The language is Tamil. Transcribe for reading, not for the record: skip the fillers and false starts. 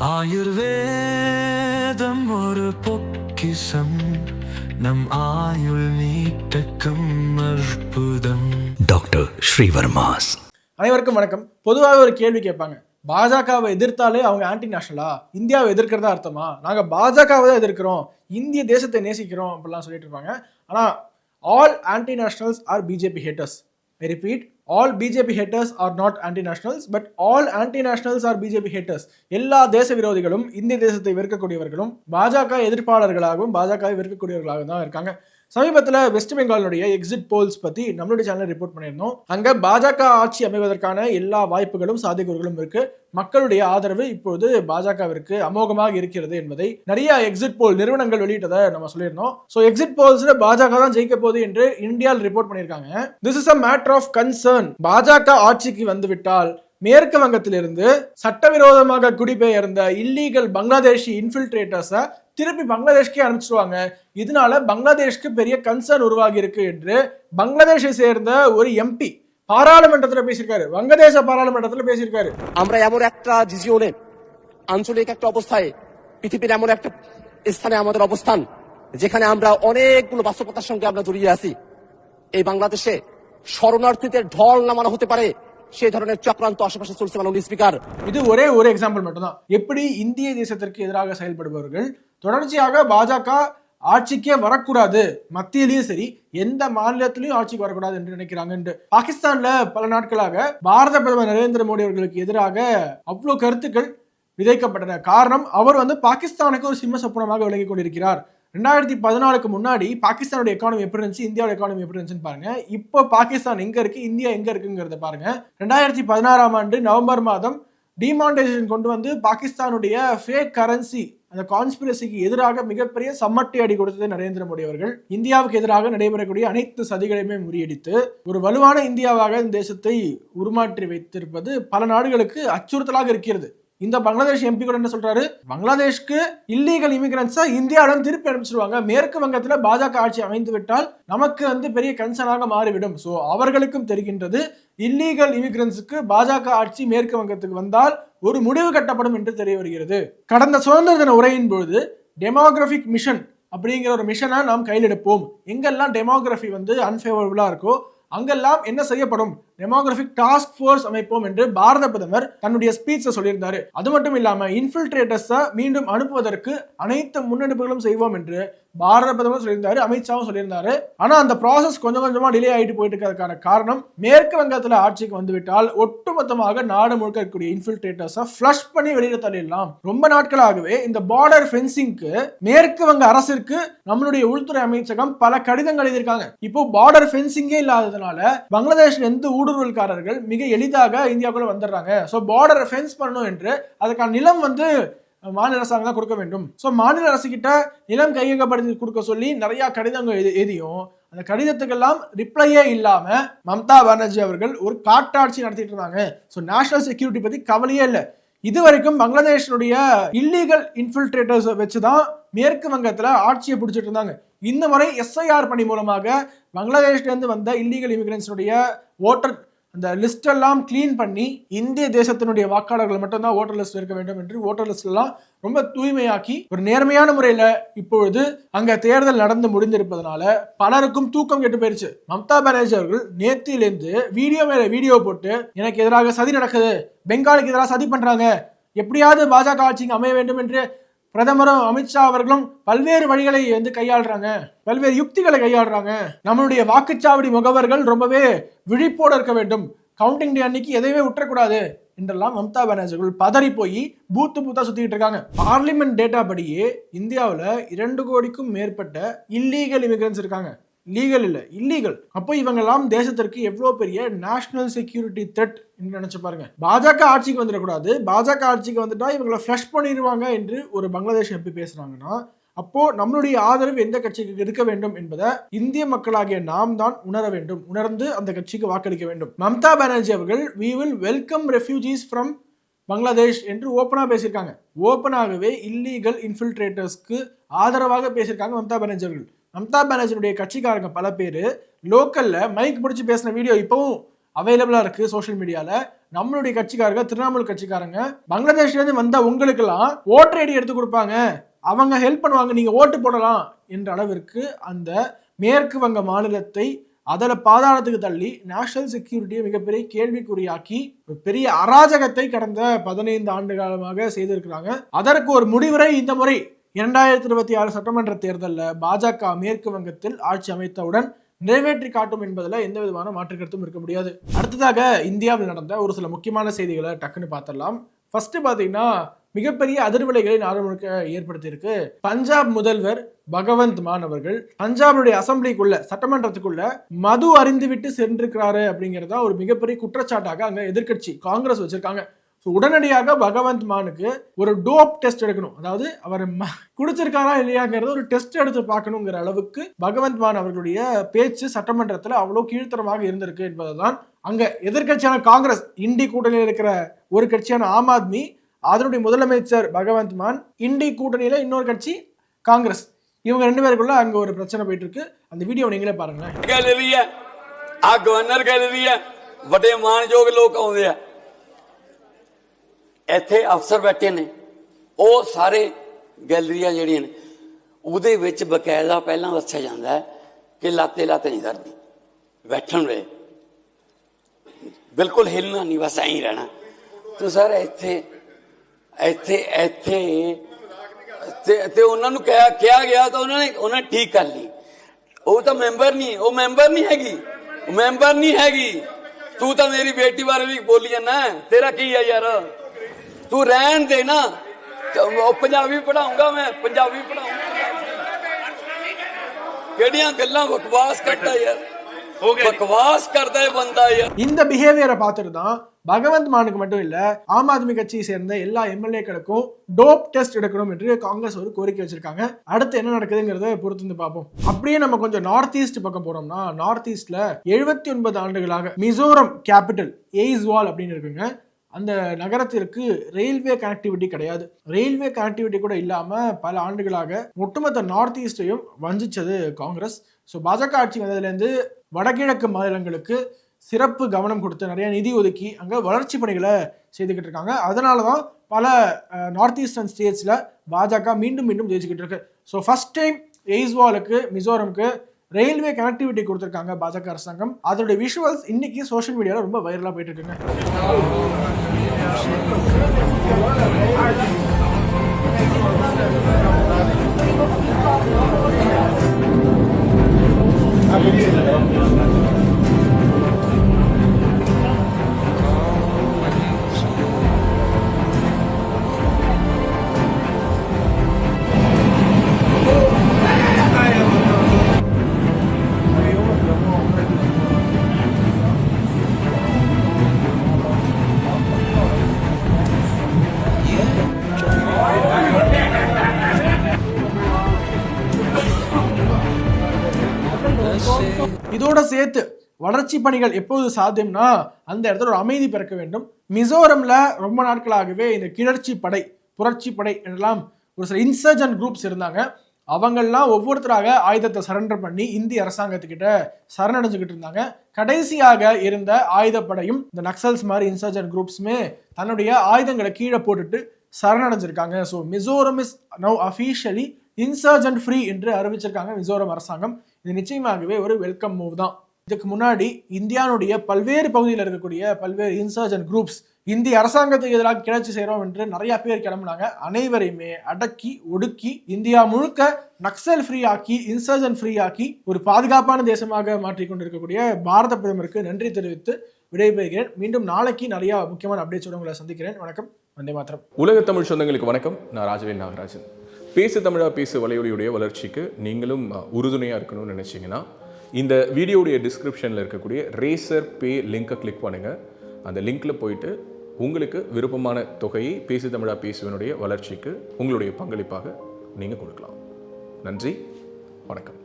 ஆயுர்வேதம் ஒரு பொக்கிஷம், நம் ஆயுள் நீட்டக்கும் அற்புதம். டாக்டர் ஸ்ரீவர்மாஸ். அனைவருக்கும் வணக்கம். பொதுவாக ஒரு கேள்வி கேட்பாங்க, பாஜகவை எதிர்த்தாலே அவங்க ஆன்டி நேஷனலா, இந்தியாவை எதிர்க்கிறதா அர்த்தமா, நாங்க பாஜகவை தான் எதிர்க்கிறோம், இந்திய தேசத்தை நேசிக்கிறோம் அப்படிலாம் சொல்லிட்டு இருப்பாங்க. ஆனா all anti nationals are BJP haters. I repeat, all BJP haters are not anti-nationals, but all anti-nationals are BJP haters. எல்லா தேச விரோதிகளும் இந்திய தேசத்தை வெறுக்கக்கூடியவர்களும் பாஜக எதிர்ப்பாளர்களாகவும் பாஜகவை வெறுக்கக்கூடியவர்களாகவும் தான் இருக்காங்க. சமீபத்தில் வெஸ்ட் பெங்காலுடைய எக்ஸிட் போல்ஸ் பத்தி நம்மளுடைய சேனல் ரிப்போர்ட் பண்ணியிருந்தோம். அங்க பாஜக ஆட்சி அமைவதற்கான எல்லா வாய்ப்புகளும் சாத்தியக்கூறுகளும் இருக்கு. மக்களுடைய ஆதரவு இப்போது பாஜகவிற்கு அமோகமாக இருக்கிறது என்பதை நிறைய எக்ஸிட் போல் நிறுவனங்கள் வெளியிட்டதை நம்ம சொல்லியிருந்தோம். ஸோ எக்ஸிட் போல்ஸ்ல பாஜக தான் ஜெயிக்க போகுது என்று இந்தியாவில் ரிப்போர்ட் பண்ணியிருக்காங்க. This is a matter of concern. பாஜக ஆட்சிக்கு வந்துவிட்டால் மேற்கு வங்கத்திலிருந்து சட்டவிரோதமாக குடிபெயர்ந்த இல்லீகல் பங்களாதேஷி இன்ஃபில்ட்ரேட்டர்ஸை திருப்பி பங்களாதேஷ்கே அனுப்பிச்சிடுவாங்க. இதனால பங்களாதேஷ்க்கு பெரிய கன்சர்ன் உருவாகி இருக்கு என்று பங்களாதேஷை சேர்ந்த ஒரு எம்பி பாராளுமன்றத்தில் பேசியிருக்காரு. வங்கதேச பாராளுமன்றத்தில் பேசியிருக்காரு. আমরা এমন একটা রিজিয়নে আঞ্চলিক একটা অবস্থায় পৃথিবীর এমন একটা স্থানে আমাদের অবস্থান যেখানে আমরা অনেকগুলো বাস্তবতার সঙ্গে আমরা জড়িয়ে আছি। এই বাংলাদেশে শরণার্থীদের ঢল নামানো হতে পারে সেই ধরনের চক্রান্ত আশেপাশে চলছে মাননীয় স্পিকার। இது ஒரே ஒரு எக்ஸாம்பிள் மட்டும்தான். எப்படி இந்திய தேசத்திற்கு எதிராக செயல்படுபவர்கள் தொடர்ச்சியாக பாஜக ஆட்சிக்கே வரக்கூடாது, மத்தியிலையும் சரி எந்த மாநிலத்திலையும் ஆட்சிக்கு வரக்கூடாது என்று நினைக்கிறாங்க என்று பாகிஸ்தான்ல பல நாட்களாக பாரத பிரதமர் நரேந்திர மோடி அவர்களுக்கு எதிராக அவ்வளவு கருத்துக்கள் விதைக்கப்பட்டன. காரணம், அவர் பாகிஸ்தானுக்கு ஒரு சிம்ம சொப்பனமாக விலகி கொண்டிருக்கிறார். 2014 முன்னாடி பாகிஸ்தானுடைய எக்கானமி எப்படி இருந்துச்சு, இந்தியாவோட எக்கானமி எப்படி இருந்துச்சுன்னு பாருங்க. இப்போ பாகிஸ்தான் எங்க இருக்கு, இந்தியா எங்க இருக்குங்கிறத பாருங்க. 2016 நவம்பர் மாதம் டிமானிட்டைசேஷன் கொண்டு வந்து பாகிஸ்தானுடைய ஃபேக் கரன்சி அந்த கான்ஸ்பிரசிக்கு எதிராக மிகப்பெரிய சம்மட்டி அடி கொடுத்தது நரேந்திர மோடி அவர்கள். இந்தியாவுக்கு எதிராக நடைபெறக்கூடிய அனைத்து சதிகளையுமே முறியடித்து ஒரு வலுவான இந்தியாவாக இந்த தேசத்தை உருமாற்றி வைத்திருப்பது பல நாடுகளுக்கு அச்சுறுத்தலாக இருக்கிறது. இந்த பங்களாதேஷ் எம்பி கூட என்ன சொல்றாரு, பங்களாதேஷ்க்கு இல்லீகல் இமிகிரன்ஸை இந்தியாவிடம் திருப்பி அனுப்பிச்சிருவாங்க, மேற்கு வங்கத்துல பாஜக ஆட்சி அமைந்து விட்டால் நமக்கு பெரிய கன்சர்னாக மாறிவிடும். சோ அவர்களுக்கும் தெரிகின்றது இல்லீகல் இமிகிரன்ஸுக்கு பாஜக ஆட்சி மேற்கு வங்கத்துக்கு வந்தால் ஒரு முடிவு கட்டப்படும் என்று தெரிய வருகிறது. கடந்த சுதந்திர தின உரையின் பொழுது டெமோகிராபிக் மிஷன் அப்படிங்கிற ஒரு மிஷனை நாம் கையில் எடுப்போம், எங்கெல்லாம் டெமோகிராஃபி அன்ஃபேவரபிளா இருக்கோ அங்கெல்லாம் என்ன செய்யப்படும், டெமோகிராபிக் டாஸ்க் ஃபோர்ஸ் அமைப்போம் என்று பாரத பிரதமர் தன்னுடைய ஸ்பீச்ல சொல்லியிருந்தாரு. அது மட்டும் இல்லாம இன்ஃபில்ட்ரேட்டர்ஸை மீண்டும் அனுப்புவதற்கு அனைத்து முன்னெடுப்புகளும் செய்வோம் என்று பாரத பிரதமர் சொல்லியிருந்தாரு, அமித்ஷாவும் சொல்லியிருந்தாரு. ஆனா அந்த ப்ராசஸ் கொஞ்சம் கொஞ்சமா டிலே ஆகிட்டு போயிட்டு இருக்கிறதுக்கான காரணம், மேற்கு வங்கத்துல ஆட்சிக்கு வந்துவிட்டால் ஒட்டுமொத்தமாக நாடு முழுக்க இருக்கக்கூடிய இன்ஃபில்ட்ரேட்டர்ஸை ஃப்ளஷ் பண்ணி வெளியில தள்ளிடலாம். ரொம்ப நாட்களாகவே இந்த பார்டர் ஃபென்சிங்க்கு மேற்கு வங்க அரசிற்கு நம்மளுடைய உள்துறை அமைச்சகம் பல கடிதங்கள் எழுதியிருக்காங்க. இப்போ பார்டர் ஃபென்சிங்கே இல்லாததுனால பங்களாதேஷ் எந்த ஊடுருவல்காரர்கள் மிக எளிதாக இந்தியாவுக்குள்ள வந்துடுறாங்க. சோ பார்டர் ஃபென்ஸ் பண்ணணும் என்று அதுக்கான நிலம் மாநில அரசாங்கம் தான் கொடுக்க வேண்டும். சோ மாநில அரசு கிட்ட நிலம் கையகப்படுத்தி கொடுக்க சொல்லி நிறைய கடிதங்கள் எழுதியும் அந்த கடிதத்துக்கெல்லாம் ரிப்ளையே இல்லாம மம்தா பானர்ஜி அவர்கள் ஒரு காட்டாட்சி நடத்திட்டு இருந்தாங்க. சோ நேஷனல் செக்யூரிட்டி பத்தி கவலையே இல்லை. இதுவரைக்கும் பங்களாதேஷனுடைய இல்லீகல் இன்ஃபில்ட்ரேட்டர்ஸ் வச்சுதான் மேற்கு வங்கத்துல ஆட்சியை பிடிச்சிட்டு இருந்தாங்க. இந்த முறை எஸ்ஐஆர் பணி மூலமாக பங்களாதேஷ்ல இருந்து வந்த இல்லீகல் இமிகிரன்ஸுடைய ஓட்டர் அந்த லிஸ்ட் எல்லாம் கிளீன் பண்ணி இந்திய தேசத்தினுடைய வாக்காளர்கள் மட்டும்தான் ஓட்டர் லிஸ்ட் இருக்க வேண்டும் என்று ஓட்டர் லிஸ்ட் எல்லாம் ரொம்ப தூய்மையாக்கி ஒரு நேர்மையான முறையில இப்பொழுது அங்க தேர்தல் நடந்து முடிந்திருப்பதனால பலருக்கும் தூக்கம் கெட்டு போயிருச்சு. மம்தா பானர்ஜி அவர்கள் நேத்திலிருந்து வீடியோ மேல வீடியோ போட்டு எனக்கு எதிராக சதி நடக்குது, பெங்காலுக்கு எதிராக சதி பண்றாங்க, எப்படியாவது பாஜக ஆட்சிக்கு அமைய வேண்டும் என்று பிரதமரும் அமித்ஷா அவர்களும் பல்வேறு வழிகளை கையாளுறாங்க, பல்வேறு யுக்திகளை கையாளுறாங்க. நம்மளுடைய வாக்குச்சாவடி முகவர்கள் ரொம்பவே விழிப்போடு இருக்க வேண்டும், கவுண்டிங் டே அன்னைக்கு எதையுமே விட்டுறக்கூடாது என்றெல்லாம் மம்தா பானர்ஜி பதறி போய் பூத்தா சுத்திட்டு இருக்காங்க. பார்லிமெண்ட் டேட்டா படியே இந்தியாவில் 2 கோடிக்கும் மேற்பட்ட இல்லீகல் இமிகிரன்ஸ் இருக்காங்க. லீகல் இல்ல, இல்லீகல். அப்போ இவங்க எல்லாம் தேசத்திற்கு எவ்வளவு பெரிய நேஷனல் செக்யூரிட்டி த்ரெட் என்று நினைச்சு பாருங்க. பாஜக ஆட்சிக்கு வந்துடக்கூடாது, பாஜக ஆட்சிக்கு வந்துட்டா இவங்களை ஃப்ளஷ் பண்ணிடுவாங்க என்று ஒரு பங்களாதேஷ் எம்பி பேசுறாங்கன்னா அப்போ நம்மளுடைய ஆதரவு எந்த கட்சிக்கு இருக்க வேண்டும் என்பதை இந்திய மக்களாகிய நாம் தான் உணர வேண்டும், உணர்ந்து அந்த கட்சிக்கு வாக்களிக்க வேண்டும். மம்தா பானர்ஜி அவர்கள் we will welcome refugees from Bangladesh என்று ஓப்பனா பேசியிருக்காங்க. ஓப்பனாகவே இல்லீகல் இன்ஃபில்ட்ரேட்டர்ஸ்க்கு ஆதரவாக பேசியிருக்காங்க மம்தா பானர்ஜி அவர்கள். மம்தா பானர்ஜியுடைய கட்சிக்காரங்க பல பேர் லோக்கல்ல மைக் பிடிச்சி பேசின வீடியோ இப்பவும் அவைலபிளா இருக்கு சோஷியல் மீடியால. நம்மளுடைய கட்சிக்காரங்க, திரிணாமுல் கட்சிக்காரங்க பங்களாதேஷ்ல இருந்து வந்த உங்களுக்கு எல்லாம் ஓட்டர் ஐடி எடுத்து கொடுப்பாங்க, அவங்க ஹெல்ப் பண்ணுவாங்க, நீங்க ஓட்டு போடலாம் என்ற அளவிற்கு அந்த மேற்கு வங்க மாநிலத்தை அதில் பாதாளத்துக்கு தள்ளி நேஷனல் செக்யூரிட்டியை மிகப்பெரிய கேள்விக்குறியாக்கி பெரிய அராஜகத்தை கடந்த 15 ஆண்டு காலமாக செய்திருக்கிறாங்க. அதற்கு ஒரு முடிவுரை இந்த முறை 2026 சட்டமன்ற தேர்தலில் பாஜக மேற்கு வங்கத்தில் ஆட்சி அமைத்தவுடன் நிறைவேற்றி காட்டும் என்பதில் எந்த விதமான மாற்று கருத்தும் இருக்க முடியாது. அடுத்ததாக இந்தியாவில் நடந்த ஒரு சில முக்கியமான செய்திகளை டக்குன்னு பார்த்துடலாம். ஃபர்ஸ்ட் பார்த்தீங்கன்னா மிகப்பெரிய அதிர்வலைகளை நாடு முழுக்க ஏற்படுத்தியிருக்கு. பஞ்சாப் முதல்வர் பகவந்த் மான் அவர்கள் பஞ்சாபுடைய அசம்பிளிக்குள்ள, சட்டமன்றத்துக்குள்ள மது அருந்திவிட்டு சென்றிருக்கிறாரு அப்படிங்கிறதா ஒரு மிகப்பெரிய குற்றச்சாட்டாக அங்க எதிர்க்கட்சி காங்கிரஸ் வச்சிருக்காங்க. உடனடியாக பகவந்த் மானுக்கு ஒரு டோப் டெஸ்ட் எடுக்கணும், அதாவது அவர் குடிச்சிருக்காரா இல்லையாங்கிறது ஒரு டெஸ்ட் எடுத்து பார்க்கணுங்கிற அளவுக்கு பகவந்த் மான் அவர்களுடைய பேச்சு சட்டமன்றத்தில் அவ்வளவு கீழ்த்தரமாக இருந்திருக்கு என்பதுதான் அங்க எதிர்கட்சியான காங்கிரஸ், இண்டி கூட்டணியில் இருக்கிற ஒரு கட்சியான ஆம் ஆத்மி, அதனுடைய முதலமைச்சர் பகவந்த் மான், இண்டி கூட்டணியில இன்னொரு கட்சி காங்கிரஸ், இவங்க 2 பேருக்குள்ள அங்க ஒரு பிரச்சனை போயிட்டு இருக்கு. அந்த வீடியோ நீங்களே பாருங்க. गवर्नर गैलरी है, बड़े मानयोग लोग आउंदे आ, ਇੱਥੇ ਅਫਸਰ ਬੈਠੇ ਨੇ, ਉਹ ਸਾਰੇ ਗੈਲਰੀਆਂ ਜਿਹੜੀਆਂ ਨੇ ਉਹਦੇ ਵਿੱਚ ਬਕਾਇਦਾ ਪਹਿਲਾਂ ਦੱਸਿਆ ਜਾਂਦਾ ਹੈ ਕਿ ਲਾਤੇ ਨਹੀਂ ਕਰਦੀ, ਬੈਠਣ ਵੇ ਬਿਲਕੁਲ ਹਿੱਲਣਾ ਨਹੀਂ, ਬਸ ਐਂ ਹੀ ਰਹਿਣਾ। ਤੇ ਸਰ ਇੱਥੇ ਇੱਥੇ ਇੱਥੇ ਤੇ ਉਹਨਾਂ ਨੂੰ ਕਿਹਾ ਗਿਆ ਤਾਂ ਉਹਨਾਂ ਨੇ ਠੀਕ ਕਰ ਲਈ। ਉਹ ਤਾਂ ਮੈਂਬਰ ਨਹੀਂ, ਉਹ ਮੈਂਬਰ ਨਹੀਂ ਹੈਗੀ। ਤੂੰ ਤਾਂ ਮੇਰੀ ਬੇਟੀ ਬਾਰੇ ਵੀ ਬੋਲੀ ਜਾਂਦਾ, ਤੇਰਾ ਕੀ ਆ ਯਾਰ, तू रहन दे ना, पंजाबी पढ़ाऊंगा मैं, पंजाबी पढ़ाऊंगा। केड़ियां गल्लां बकवास करता यार, बकवास करता है बंदा यार। இந்த பிஹேவியரை பார்த்துட்டு தான் பகவந்த் மானுக்கு மட்டும் இல்ல, ஆம் ஆத்மி கட்சியை சேர்ந்த எல்லா எம்எல்ஏக்களுக்கும் டோப் டெஸ்ட் எடுக்கணும் என்று காங்கிரஸ் ஒரு கோரிக்கை வச்சிருக்காங்க. அடுத்து என்ன நடக்குதுங்கிறத பொறுத்து வந்து பார்ப்போம். அப்படியே நம்ம கொஞ்சம் நார்த் ஈஸ்ட் பக்கம் போறோம்னா, நார்த் ஈஸ்ட்ல 79 ஆண்டுகளாக மிசோரம் கேபிட்டல் எய்ஸ்வால் அப்படின்னு இருக்குங்க. அந்த நகரத்திற்கு ரயில்வே கனெக்டிவிட்டி கிடையாது. ரயில்வே கனெக்டிவிட்டி கூட இல்லாம பல ஆண்டுகளாக ஒட்டுமொத்த நார்த் ஈஸ்டையும் வஞ்சிச்சது காங்கிரஸ். ஸோ பாஜக ஆட்சி வந்ததுலேருந்து வடகிழக்கு மாநிலங்களுக்கு சிறப்பு கவனம் கொடுத்து நிறைய நிதி ஒதுக்கி அங்கே வளர்ச்சி பணிகளை செய்துக்கிட்டு இருக்காங்க. அதனால தான் பல நார்த் ஈஸ்டர்ன் ஸ்டேட்ஸில் பாஜக மீண்டும் ஜெயிச்சுக்கிட்டு இருக்கு. ஸோ ஃபர்ஸ்ட் டைம் எய்ஸ்வாலுக்கு, மிசோரமுக்கு ரயில்வே கனெக்டிவிட்டி கொடுத்துருக்காங்க பாஜக அரசாங்கம். அதோட விஷுவல்ஸ் இன்னைக்கு சோஷியல் மீடியாவில் ரொம்ப வைரலாக போயிட்டு இருக்குங்க. இதோட சேர்த்து வளர்ச்சி பணிகள் எப்போது சாத்தியம்னா அந்த இடத்துல ஒரு அமைதி பிறக்க வேண்டும். மிசோரம்ல ரொம்ப நாட்களாகவே இந்த கிளர்ச்சி படை, புரட்சி படை என்றெல்லாம் ஒரு சில இன்சர்ஜென்ட் குரூப்ஸ் இருந்தாங்க. அவங்கெல்லாம் ஒவ்வொருத்தராக ஆயுதத்தை சரண்டர் பண்ணி இந்திய அரசாங்கத்துக்கிட்ட சரணடைஞ்சுக்கிட்டு இருந்தாங்க. கடைசியாக இருந்த ஆயுதப்படையும் இந்த நக்சல்ஸ் மாதிரி இன்சர்ஜென்ட் குரூப்ஸுமே தன்னுடைய ஆயுதங்களை கீழே போட்டுட்டு சரணடைஞ்சிருக்காங்க. So Mizoram is now officially insurgent free என்று அறிவிச்சிருக்காங்க மிசோரம் அரசாங்கம். இது நிச்சயமாகவே ஒரு வெல்கம் மூவ் தான். இதுக்கு முன்னாடி இந்தியாவுடைய பல்வேறு பகுதியில் இருக்கக்கூடிய பல்வேறு இன்சர்ஜென்ட் குரூப்ஸ் இந்திய அரசாங்கத்துக்கு எதிராக கிளர்ச்சி செய்கிறோம் என்று நிறைய பேர் கிளம்புனாங்க. அனைவரையுமே அடக்கி ஒடுக்கி இந்தியா முழுக்க நக்சல் ஃப்ரீ ஆக்கி, இன்சர்ஜென்ட் ஃப்ரீ ஆக்கி ஒரு பாதுகாப்பான தேசமாக மாற்றிக்கொண்டிருக்கக்கூடிய பாரத பிரதமருக்கு நன்றி தெரிவித்து விடைபெறுகிறேன். மீண்டும் நாளைக்கு நிறைய முக்கியமான அப்டேட்ஸோட உங்களை சந்திக்கிறேன். வணக்கம். வந்தே மாத்திரம். உலக தமிழ் சொந்தங்களுக்கு வணக்கம். நான் ராஜவேல் நாகராஜன். பேசு தமிழா பேசு வலையொலியுடைய வளர்ச்சிக்கு நீங்களும் உறுதுணையாக இருக்கணும்னு நினச்சிங்கன்னா இந்த வீடியோடைய டிஸ்கிரிப்ஷனில் இருக்கக்கூடிய ரேசர் பே லிங்கை கிளிக் பண்ணுங்கள். அந்த லிங்க்கில் போயிட்டு உங்களுக்கு விருப்பமான தொகையை பேசு தமிழா பேசுவனுடைய வளர்ச்சிக்கு உங்களுடைய பங்களிப்பாக நீங்கள் கொடுக்கலாம். நன்றி, வணக்கம்.